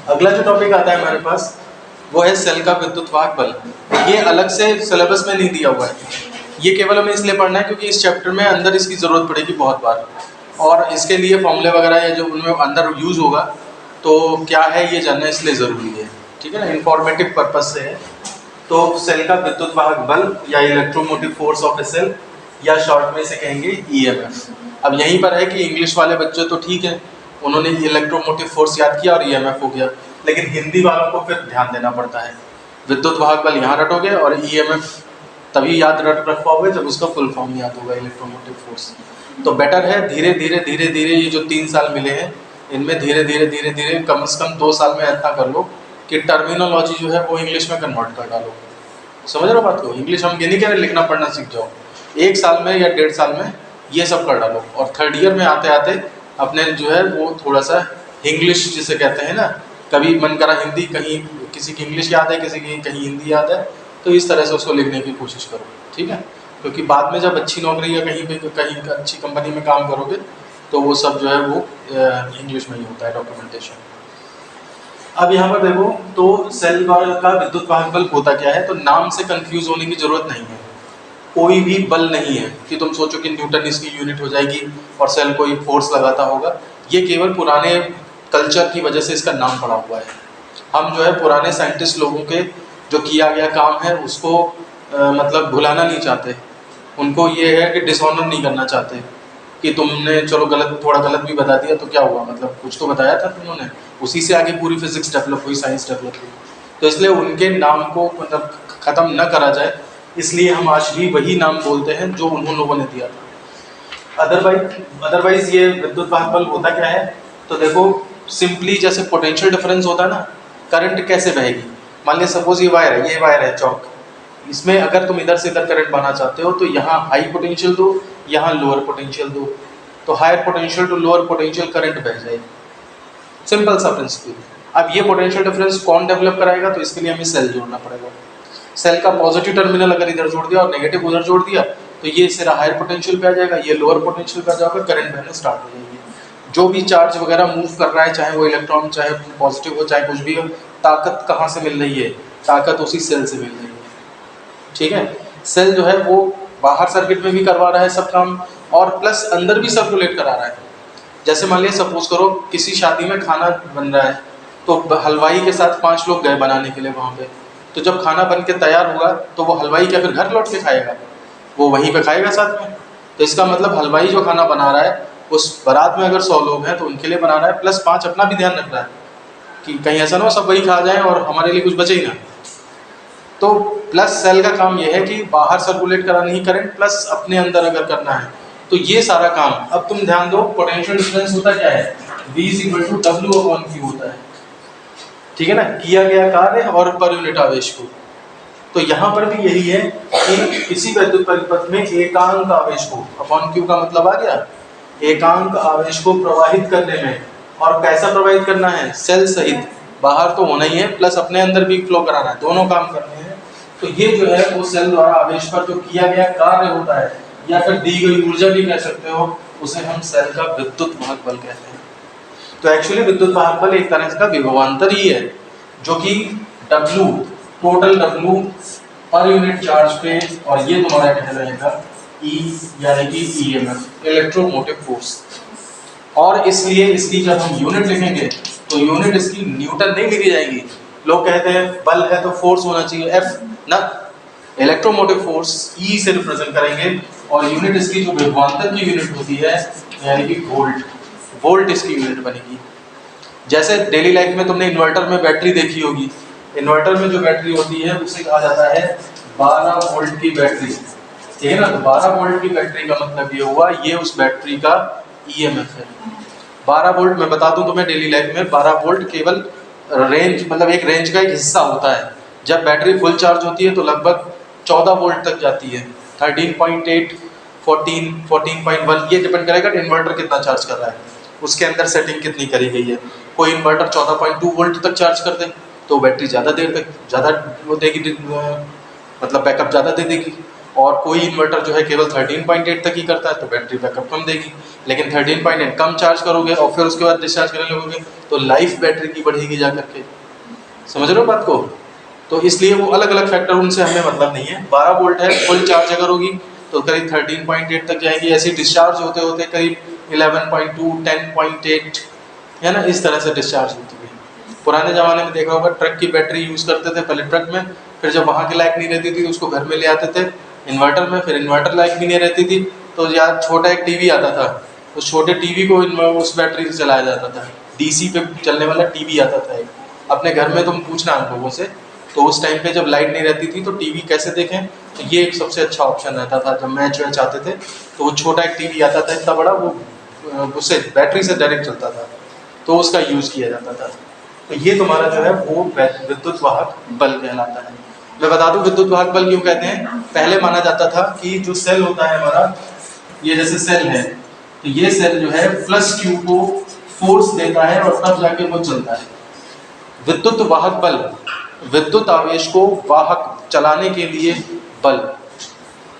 अगला जो टॉपिक आता है हमारे पास वो है सेल का विद्युत वाहक बल। ये अलग से सिलेबस में नहीं दिया हुआ है, ये केवल हमें इसलिए पढ़ना है क्योंकि इस चैप्टर में अंदर इसकी ज़रूरत पड़ेगी बहुत बार, और इसके लिए फॉर्मूले वगैरह या जो उनमें अंदर यूज़ होगा तो क्या है ये जानना इसलिए ज़रूरी है, ठीक है ना, इंफॉर्मेटिव पर्पज से है। तो सेल का विद्युत वाहक बल या electromotive force of a cell, या शॉर्ट में इसे कहेंगे ईएमएफ। अब यहीं पर है कि इंग्लिश वाले बच्चे तो ठीक है, उन्होंने इलेक्ट्रोमोटिव फोर्स याद किया और ईएमएफ हो गया, लेकिन हिंदी वालों को फिर ध्यान देना पड़ता है। विद्युत वाहक बल यहाँ रटोगे और ईएमएफ तभी याद रख पाओगे जब उसका फुल फॉर्म याद होगा, इलेक्ट्रोमोटिव फोर्स। तो बेटर है धीरे धीरे ये जो 3 साल मिले हैं इनमें धीरे धीरे कम से कम 2 साल में ऐसा कर लो कि टर्मिनोलॉजी जो है वो इंग्लिश में कन्वर्ट कर डालो। समझ रहे हो बात को? इंग्लिश हम ये नहीं कह रहे लिखना पढ़ना सीख जाओ, 1 साल में या 1.5 साल में ये सब कर डालो, और थर्ड ईयर में आते आते अपने जो है वो थोड़ा सा इंग्लिश जिसे कहते हैं ना, कभी मन करा हिंदी, कहीं किसी की इंग्लिश याद है, किसी की कहीं हिंदी याद है, तो इस तरह से उसको लिखने की कोशिश करो, ठीक है? क्योंकि बाद में जब अच्छी नौकरी या कहीं अच्छी कंपनी में काम करोगे तो वो सब जो है वो इंग्लिश में ही होता है, डॉक्यूमेंटेशन। अब यहाँ पर देखो तो सेल का विद्युत वाहक बल होता क्या है, तो नाम से कंफ्यूज होने की जरूरत नहीं है। कोई भी बल नहीं है कि तुम सोचो कि न्यूटन इसकी यूनिट हो जाएगी और सेल कोई फोर्स लगाता होगा, ये केवल पुराने कल्चर की वजह से इसका नाम पड़ा हुआ है। हम जो है पुराने साइंटिस्ट लोगों के जो किया गया काम है उसको मतलब भुलाना नहीं चाहते, उनको ये है कि डिसऑनर नहीं करना चाहते कि तुमने चलो थोड़ा गलत भी बता दिया तो क्या हुआ, मतलब कुछ तो बताया था तुमने, उसी से आगे पूरी फिजिक्स डेवलप हुई, साइंस डेवलप हुई। तो इसलिए उनके नाम को मतलब ख़त्म न करा जाए, इसलिए हम आज भी वही नाम बोलते हैं जो उन लोगों ने दिया था। अदरवाइज ये विद्युत वाहक बल होता क्या है, तो देखो सिंपली जैसे पोटेंशियल डिफरेंस होता है ना, करंट कैसे बहेगी, मान लिया सपोज ये वायर है चौक, इसमें अगर तुम इधर से इधर करंट बहाना चाहते हो तो यहाँ हाई पोटेंशियल दो, यहाँ लोअर पोटेंशियल दो, तो higher potential to lower potential current बह जाएगी। सिंपल सा प्रिंसिपल। अब ये पोटेंशियल डिफरेंस कौन डेवलप कराएगा, तो इसके लिए हमें सेल जोड़ना पड़ेगा। सेल का पॉजिटिव टर्मिनल अगर इधर जोड़ दिया और नेगेटिव उधर जोड़ दिया तो ये सिरा हायर पोटेंशियल पे आ जाएगा, ये लोअर पोटेंशियल पे आ जाएगा, करंट बहना स्टार्ट हो जाएगी। जो भी चार्ज वगैरह मूव कर रहा है, चाहे वो इलेक्ट्रॉन, चाहे पॉजिटिव हो, चाहे कुछ भी हो, ताकत कहाँ से मिल रही है, ताकत उसी सेल से मिल रही है, ठीक है? सेल जो है वो बाहर सर्किट में भी करवा रहा है सब काम, और प्लस अंदर भी सर्कुलेट करा रहा है। जैसे मान लिया सपोज करो किसी शादी में खाना बन रहा है, तो हलवाई के साथ 5 लोग गए बनाने के लिए वहाँ पे, तो जब खाना बन के तैयार हुआ तो वो हलवाई क्या फिर घर लौट के खाएगा, वो वहीं पे खाएगा साथ में। तो इसका मतलब हलवाई जो खाना बना रहा है उस बारात में अगर 100 लोग हैं तो उनके लिए बना रहा है, प्लस 5 अपना भी ध्यान रख रहा है कि कहीं ऐसा ना हो सब वही खा जाए और हमारे लिए कुछ बचे ही ना। तो प्लस सेल का काम ये है कि बाहर सर्कुलेट कराना ही करंट, प्लस अपने अंदर अगर करना है तो ये सारा काम। अब तुम ध्यान दो पोटेंशियल डिफरेंस होता क्या है, V = W/Q होता है, ठीक है ना, किया गया कार्य और पर यूनिट आवेश को। तो यहाँ पर भी यही है कि किसी विद्युत परिपथ में एकांक आवेश को, अपॉन Q का मतलब आ गया, एकांक आवेश को प्रवाहित करने में, और कैसा प्रवाहित करना है, सेल सहित, बाहर तो होना ही है प्लस अपने अंदर भी फ्लो कराना है, दोनों काम करने हैं। तो ये जो है वो सेल द्वारा आवेश पर जो किया गया कार्य होता है, या फिर दी गई ऊर्जा भी कह सकते हो, उसे हम सेल का विद्युत वाहक बल कहते हैं। तो एक्चुअली विद्युत वाहक बल एक तरह का विभवांतर ही है, जो कि W, total W per unit charge पे, और ये तुम्हारा क्या रहेगा E यानी कि EMF, इलेक्ट्रोमोटिव फोर्स। और इसलिए इसकी जब हम यूनिट लिखेंगे तो यूनिट इसकी न्यूटन नहीं लिखी जाएगी। लोग कहते हैं बल है तो फोर्स होना चाहिए F ना, इलेक्ट्रोमोटिव फोर्स E से रिप्रेजेंट करेंगे, और यूनिट इसकी जो विभवांतर की यूनिट होती है यानी कि वोल्ट इसकी यूनिट बनेगी। जैसे डेली लाइफ में तुमने इन्वर्टर में बैटरी देखी होगी, इन्वर्टर में जो बैटरी होती है उसे कहा जाता है 12 वोल्ट की बैटरी, ठीक है ना। तो 12 वोल्ट की बैटरी का मतलब ये हुआ, ये उस बैटरी का EMF है। 12 वोल्ट मैं बता दूं तुम्हें, डेली लाइफ में 12 वोल्ट केवल रेंज, मतलब एक रेंज का एक हिस्सा होता है। जब बैटरी फुल चार्ज होती है तो लगभग 14 वोल्ट तक जाती है, 13.8, 14.1, ये डिपेंड करेगा कि इन्वर्टर कितना चार्ज कर रहा है, उसके अंदर सेटिंग कितनी करी गई है। कोई इन्वर्टर 14.2 वोल्ट तक चार्ज कर दे तो बैटरी ज़्यादा देर तक ज़्यादा वो देगी, मतलब बैकअप ज़्यादा दे देगी। और कोई इन्वर्टर जो है केवल 13.8 तक ही करता है तो बैटरी बैकअप कम देगी, लेकिन 13.8 कम चार्ज करोगे और फिर उसके बाद डिस्चार्ज करने लगोगे तो लाइफ बैटरी की बढ़ेगी जा करके। समझ रहे हो बात को? तो इसलिए वो अलग अलग फैक्टर, उनसे हमें मतलब नहीं है। 12 वोल्ट है, फुल चार्ज अगर होगी तो करीब 13.8 तक जाएगी, ऐसे डिस्चार्ज होते होते करीब 11.2 10.8 है ना, इस तरह से डिस्चार्ज होती है। पुराने ज़माने में देखा होगा ट्रक की बैटरी यूज़ करते थे पहले ट्रक में, फिर जब वहाँ की लाइक नहीं रहती थी उसको घर में ले आते थे इन्वर्टर में, फिर इन्वर्टर लाइक भी नहीं रहती थी तो यार छोटा एक टीवी आता था, उस छोटे टीवी को उस बैटरी से चलाया जाता था, डीसी पे चलने वाला टीवी आता था एक। अपने घर में तुम पूछना हम लोगों से, तो उस टाइम पे जब लाइट नहीं रहती थी तो टीवी कैसे देखें, तो ये एक सबसे अच्छा ऑप्शन रहता था। जब मैच वैच आते थे तो वो छोटा एक टीवी आता था इतना बड़ा, वो उससे बैटरी से डायरेक्ट चलता था, तो उसका यूज़ किया जाता था। तो ये तुम्हारा जो है वो विद्युत वाहक बल कहलाता है। मैं बता दूं विद्युत वाहक बल क्यों कहते हैं। पहले माना जाता था कि जो सेल होता है हमारा, ये जैसे सेल है तो ये सेल जो है प्लस क्यू को फोर्स देता है और तब जाके वो चलता है। विद्युत वाहक बल, विद्युत आवेश को वाहक चलाने के लिए बल,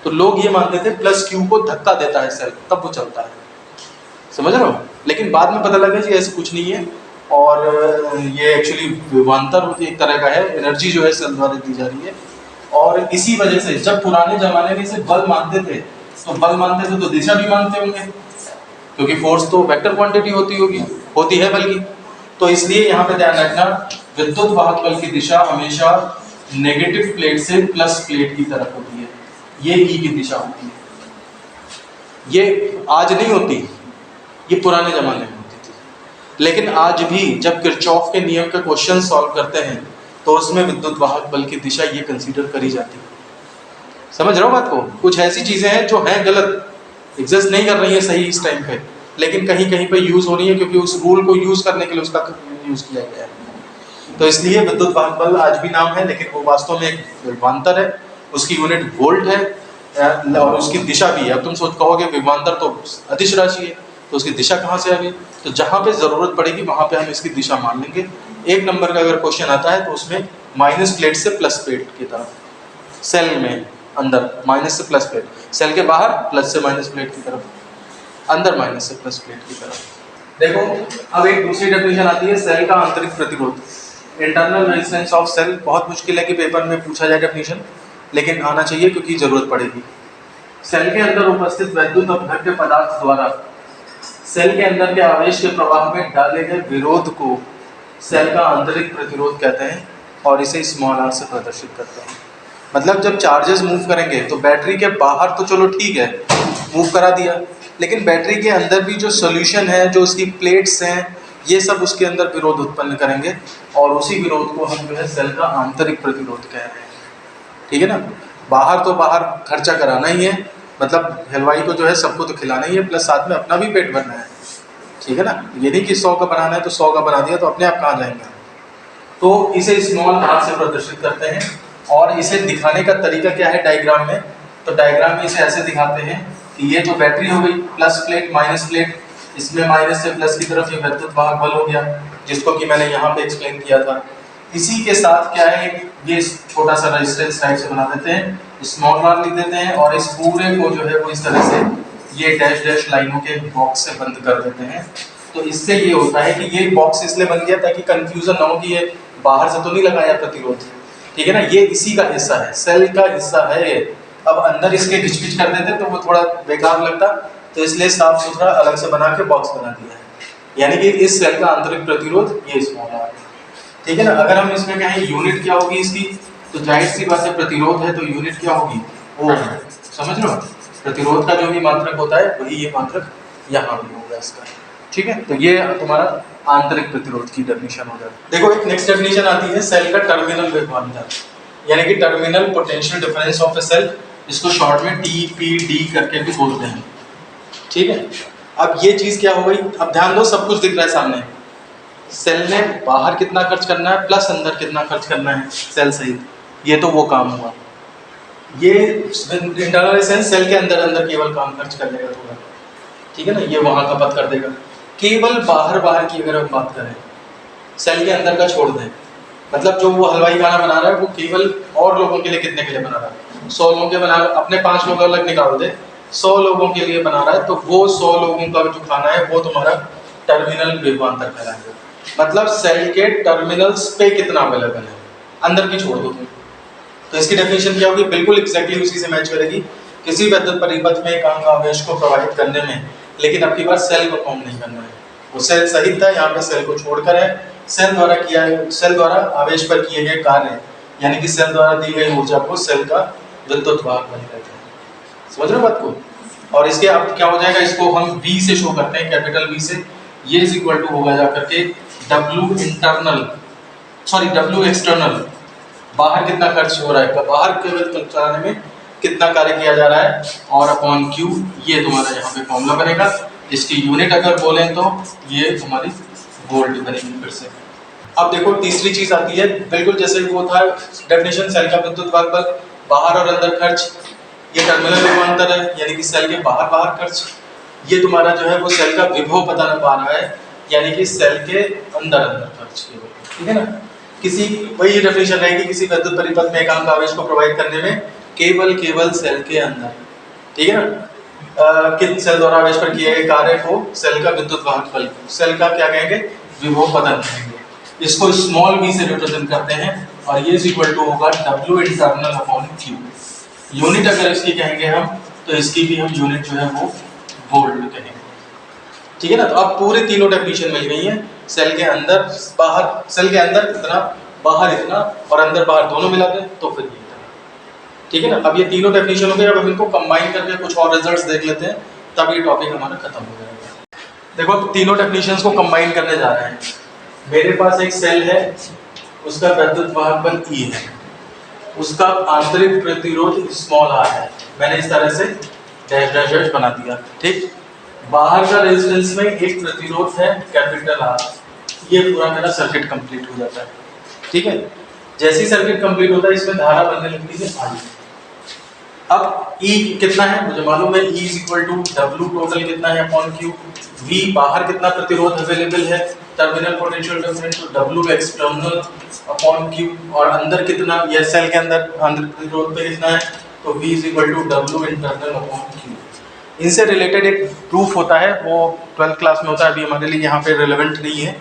तो लोग ये मानते थे प्लस क्यू को धक्का देता है सेल तब वो चलता है। समझ रहे हो? लेकिन बाद में पता लगा कि ऐसा कुछ नहीं है, और ये एक्चुअली विभवांतर एक तरह का है, एनर्जी जो है सेल द्वारा दी जा रही है। और इसी वजह से जब पुराने जमाने में इसे बल मानते थे तो बल मानते थे तो दिशा भी मानते होंगे, क्योंकि फोर्स तो वेक्टर क्वांटिटी होती है बल्कि। तो इसलिए यहाँ पे ध्यान रखना, विद्युत वाहक बल की दिशा हमेशा नेगेटिव प्लेट से प्लस प्लेट की तरफ होती है, ये ई की दिशा होती है। ये आज नहीं होती, ये पुराने जमाने में होती थी। लेकिन आज भी जब किरचॉफ के नियम के क्वेश्चन सॉल्व करते हैं तो उसमें विद्युत वाहक बल की दिशा ये कंसीडर करी जाती है। समझ रहे हो बात को? कुछ ऐसी चीजें हैं जो हैं गलत, एग्जिस्ट नहीं कर रही है सही इस टाइम पे, लेकिन कहीं कहीं पे यूज हो रही है क्योंकि उस रूल को यूज करने के लिए उसका यूज किया गया है। तो इसलिए विद्युत वाहक बल आज भी नाम है, लेकिन वो वास्तव में एक विभवांतर है, उसकी यूनिट वोल्ट है और उसकी दिशा भी है। अब तुम सोच कहोगे विभवांतर तो अदिश राशि है तो उसकी दिशा कहाँ से आ गई? तो जहाँ पे जरूरत पड़ेगी वहां पे हम इसकी दिशा मान लेंगे। एक नंबर का अगर क्वेश्चन आता है तो उसमें माइनस प्लेट से प्लस प्लेट की तरफ, सेल में अंदर माइनस से प्लस प्लेट, सेल के बाहर प्लस से माइनस प्लेट की तरफ, अंदर माइनस से प्लस प्लेट की तरफ। देखो अब एक दूसरी डेफिनेशन आती है सेल का आंतरिक प्रतिरोध, इंटरनल रेजिस्टेंस ऑफ सेल। बहुत मुश्किल है कि पेपर में पूछा जाए डेफिनेशन, लेकिन आना चाहिए क्योंकि जरूरत पड़ेगी। सेल के अंदर उपस्थित वैद्युत अपघट्य पदार्थ द्वारा सेल के अंदर के आवेश के प्रवाह में डाले गए विरोध को सेल का आंतरिक प्रतिरोध कहते हैं और इसे स्मॉल आर से प्रदर्शित करते हैं। मतलब जब चार्जेस मूव करेंगे तो बैटरी के बाहर तो चलो ठीक है मूव करा दिया, लेकिन बैटरी के अंदर भी जो सॉल्यूशन है, जो उसकी प्लेट्स हैं, ये सब उसके अंदर विरोध उत्पन्न करेंगे और उसी विरोध को हम जो है सेल का आंतरिक प्रतिरोध कह रहे हैं। ठीक है ना? बाहर तो बाहर खर्चा कराना ही है, मतलब हलवाई को जो है सबको तो खिलाना ही है, प्लस साथ में अपना भी पेट भरना है। ठीक है ना? ये नहीं कि 100 का बनाना है तो 100 का बना दिया तो अपने आप कहाँ जाएंगे। तो इसे स्मॉल आर से प्रदर्शित करते हैं और इसे दिखाने का तरीका क्या है डायग्राम में? तो डायग्राम में इसे ऐसे दिखाते हैं कि ये जो बैटरी हो गई प्लस प्लेट माइनस प्लेट, इसमें माइनस से प्लस की तरफ ये विद्युत वाहक बल हो गया, जिसको कि मैंने यहाँ पे एक्सप्लेन किया था। इसी के साथ क्या है, ये छोटा सा रेजिस्टेंस टाइप से बना देते हैं, स्मॉल आर लिख देते हैं और इस पूरे को जो है वो इस तरह से ये डैश डैश लाइनों के बॉक्स से बंद कर देते हैं। तो इससे ये होता है कि ये बॉक्स इसलिए बन गया ताकि कंफ्यूजन ना हो कि ये बाहर से तो नहीं लगाया प्रतिरोध। ठीक है ना? ये इसी का हिस्सा है, सेल का हिस्सा है ये। अब अंदर इसके घिचपिच कर देते तो वो थोड़ा बेकार लगता, तो इसलिए साफ सुथरा अलग से बना के बॉक्स बना दिया है। यानी कि इस सेल का आंतरिक प्रतिरोध ये स्मॉल आर। ठीक है ना? अगर हम इसमें कहें यूनिट क्या होगी इसकी, तो जाहिर सी बात है प्रतिरोध है तो यूनिट क्या होगी, ओम। समझ लो, प्रतिरोध का जो भी मात्रक होता है वही ये मात्रक यहाँ भी होगा इसका। ठीक है? तो ये तुम्हारा आंतरिक प्रतिरोध की डेफिनेशन हो जाती है। देखो एक नेक्स्ट डेफिनेशन आती है सेल का टर्मिनल विभवांतर, यानी कि terminal potential difference of a cell, इसको शॉर्ट में TPD करके भी बोलते हैं। ठीक है? अब ये चीज क्या हो गई, अब ध्यान दो सब कुछ दिख रहा है सामने, सेल ने बाहर कितना खर्च करना है प्लस अंदर कितना खर्च करना है सेल सहित, ये तो वो काम हुआ। ये इंटरनल सेंस सेल के अंदर अंदर केवल काम खर्च कर लेगा थोड़ा। ठीक है ना? ये वहां खपत कर देगा। केवल बाहर बाहर की अगर हम बात करें, सेल के अंदर का छोड़ दें, मतलब जो वो हलवाई खाना बना रहा है वो केवल और लोगों के लिए कितने के लिए बना रहा है, 100 लोगों के बना, अपने 5 लोग अलग निकाल दे, 100 लोगों के लिए बना रहा है, तो वो 100 लोगों का जो खाना है वो तुम्हारा टर्मिनल विभवांतर कहलाएगा। मतलब सेल के टर्मिनल्स पे कितना अवेलेबल है, अंदर की छोड़ दो तुम। तो इसकी डेफिनेशन क्या होगी, बिल्कुल एग्जैक्टली उसी से मैच करेगी। किसी विद्युत परिपथ में एकांक आवेश को प्रवाहित करने में, लेकिन अब की बार सेल को फॉर्म नहीं करना है, वो सेल सहित था, यहाँ पे सेल को छोड़कर है। सेल द्वारा आवेश पर किए गए कार्य, यानी कि सेल द्वारा दी गई ऊर्जा को सेल का विद्युत वाहक बन कहते हैं। समझ रहे हो बात को? और इसके अब क्या हो जाएगा, इसको हम V से शो करते हैं, कैपिटल V से। ये इज इक्वल टू होगा जा करके W एक्सटर्नल, बाहर कितना खर्च हो रहा है, बाहर केवल चलाने में कितना कार्य किया जा रहा है, और अपॉन Q, ये तुम्हारा यहाँ पे फॉर्मूला बनेगा। इसकी यूनिट अगर बोलें तो ये हमारी वोल्ट बनेगी फिर से। अब देखो तीसरी चीज आती है, बिल्कुल जैसे वो था डेफिनेशन, सेल का विद्युत वाहक बल, बाहर और अंदर खर्च, ये टर्मिनल विभवांतर है, यानी कि सेल के बाहर खर्च। ये तुम्हारा जो है वो सेल का विभव पता न पा रहा है, यानी कि सेल के अंदर खर्च, ठीक है ना। किसी वही डेफिनेशन रहेगी, किसी विद्युत परिपथ में एकांक आवेश को प्रवाहित करने में केवल सेल के अंदर, ठीक है ना। किन सेल द्वारा आवेश पर किए गए कार्य को सेल का विद्युत वाहक बल, सेल का क्या कहेंगे, विभव पतन कहेंगे। इसको स्मॉल v से रिप्रेजेंट करते हैं, और ये इज इक्वल टू होगा W internal upon Q। Unit अगर इसकी कहेंगे हम, तो इसकी भी हम यूनिट जो है वो वोल्ट कहेंगे, ठीक है ना। तो अब पूरे तीनों डेफिनेशन मिल गई हैं, सेल के अंदर बाहर, सेल के अंदर इतना, बाहर इतना, और अंदर बाहर दोनों मिला दें तो फिर ये, ठीक है ना। अब ये तीनों डेफिनेशन हो गए, अब हम इनको कंबाइन करके कुछ और रिजल्ट्स देख लेते हैं, तब ये टॉपिक हमारा खत्म हो जाएगा। देखो अब तीनों डेफिनेशंस को कंबाइन करने जा रहे हैं। मेरे पास एक सेल है, उसका विद्युत वाहक बल E है, उसका आंतरिक प्रतिरोध स्मॉल r है, मैंने इस तरह से डैश डैश डैश बना दिया, ठीक। बाहर का रेजिस्टेंस में एक प्रतिरोध है कैपिटल R, ये पूरा मेरा सर्किट कंप्लीट हो जाता है, ठीक है। जैसे ही सर्किट कंप्लीट होता है, इसमें धारा बनने लगती है I। अब E कितना है मुझे मालूम है, E is equal to W total कितना है अपॉन Q। V बाहर कितना प्रतिरोध अवेलेबल है, terminal potential difference, W external upon Q, और अंदर कितना, ये सेल के अंदर आंतरिक प्रतिरोध पे कितना है, तो V is equal to W internal upon Q। इनसे रिलेटेड एक प्रूफ होता है, वो 12th क्लास में होता है, अभी हमारे लिए यहाँ पे रिलेवेंट नहीं है।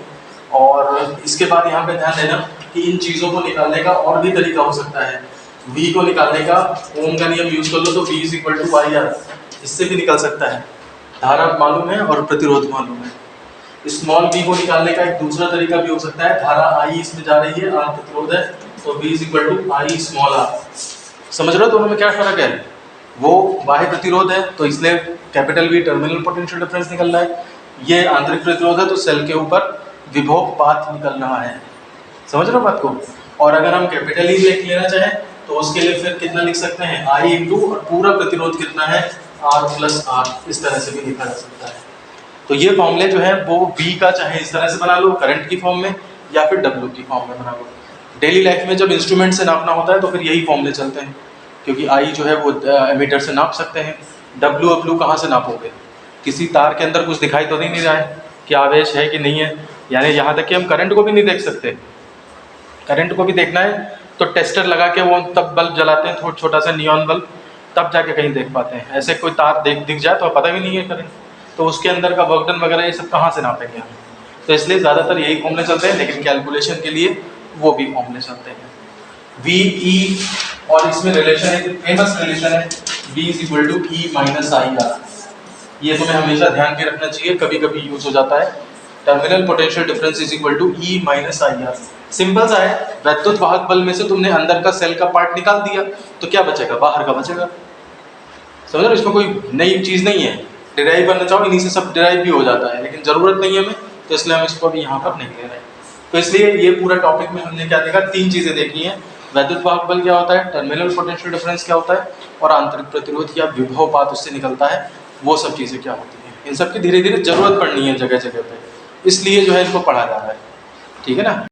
और इसके बाद यहाँ पे ध्यान देना कि इन चीज़ों को निकालने का और भी तरीका हो सकता है। V को निकालने का ओम का नियम यूज कर लो, तो V is equal to IR, इससे भी निकल सकता है। धारा मालूम है और प्रतिरोध मालूम है। स्मॉल v को निकालने का एक दूसरा तरीका भी हो सकता है, धारा I इसमें जा रही है, R प्रतिरोध है, तो V is equal to I small r। समझ रहे हो दोनों में क्या फर्क है? वो बाह्य प्रतिरोध है, तो इसलिए capital V terminal potential difference निकल रहा है, ये आंतरिक प्रतिरोध है, तो सेल के ऊपर विभव पाथ निकल रहा है। समझ रहे हो बात को? और अगर हम कैपिटल E लिख लेना चाहें तो उसके लिए फिर कितना लिख सकते हैं, I इंटू, और पूरा प्रतिरोध कितना है, R प्लस R, इस तरह से भी लिखा जा सकता है। तो ये फॉर्मूले जो है वो V का चाहे इस तरह से बना लो करंट की फॉर्म में, या फिर W की फॉर्म में बना लो। डेली लाइफ में जब इंस्ट्रूमेंट से नापना होता है तो फिर यही फॉर्मूले चलते हैं, क्योंकि I जो है वो एमीटर से नाप सकते हैं। W कहाँ से नापोगे? किसी तार के अंदर कुछ दिखाई तो नहीं रहा है कि आवेश है कि नहीं है, यानी यहाँ तक कि हम करंट को भी नहीं देख सकते। करंट को भी देखना है तो टेस्टर लगा के वो तब बल्ब जलाते हैं, थोड़ा छोटा सा नियॉन बल्ब, तब जाके कहीं देख पाते हैं। ऐसे कोई तार दिख जाए तो पता भी नहीं है करंट, तो उसके अंदर का वर्कडन वगैरह ये सब कहाँ से नापेंगे हम? तो इसलिए ज़्यादातर यही फॉर्मूले चलते हैं, लेकिन कैलकुलेशन के लिए वो भी फॉर्मूले चलते हैं। V E, और इसमें रिलेशन है, फेमस रिलेशन है, V is equal to E minus IR। ये तुम्हें हमेशा ध्यान के रखना चाहिए, कभी कभी यूज हो जाता है। Terminal potential difference is equal to E minus IR। Simple सा है, विद्युत वाहक बल में से तुमने अंदर का सेल का पार्ट निकाल दिया तो क्या बचेगा, बाहर का बचेगा। समझ रहे? इसमें कोई नई चीज़ नहीं है। डिराइव करना चाहो इन्हीं से सब डिराइव भी हो जाता है, लेकिन ज़रूरत नहीं है हमें, तो इसलिए हम इसको अभी यहाँ पर नहीं ले रहे। तो इसलिए ये पूरा टॉपिक में हमने क्या देखा, 3 चीज़ें देखी हैं। वैद्युत वाहक बल क्या होता है, टर्मिनल पोटेंशियल डिफरेंस क्या होता है, और आंतरिक प्रतिरोध या विभव पात उससे निकलता है, वो सब चीज़ें क्या होती हैं। इन सब की धीरे धीरे जरूरत पड़नी है जगह जगह पे, इसलिए जो है इनको पढ़ा जा रहा है। ठीक है ना।